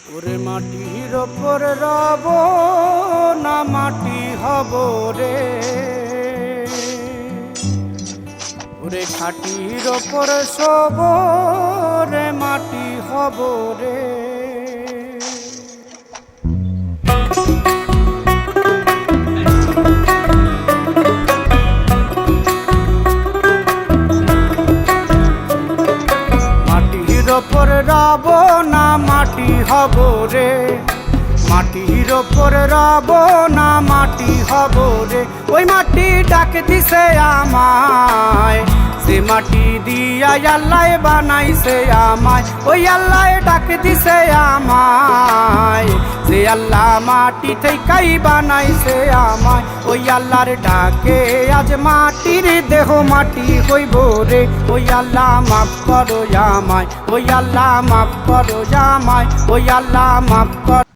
ওরে মাটির ওপর রব না মাটি হব রে, ওরে খাটির ওপর শোব রে মাটি হব রে। মাটির ওপর রব না মাটি হব রে, মাটির ওপর রব না মাটি হব রে। ওই মাটি ডাক দিছে আমায়, সে মাটি দিয়া আল্লাহ বানাইছে আমায়। ওই আল্লাহ ডাক দিছে আমায়, সে আল্লাহ মাটি থেকেই বানাইছে আমায়। ওই আল্লাহর ডাকে আজ মাটির দেহ মাটি হইব রে। ওই আল্লাহ মাফ করো আমায়, ওই আল্লাহ মাফ করো আমায়, ওই আল্লাহ মাফ করো।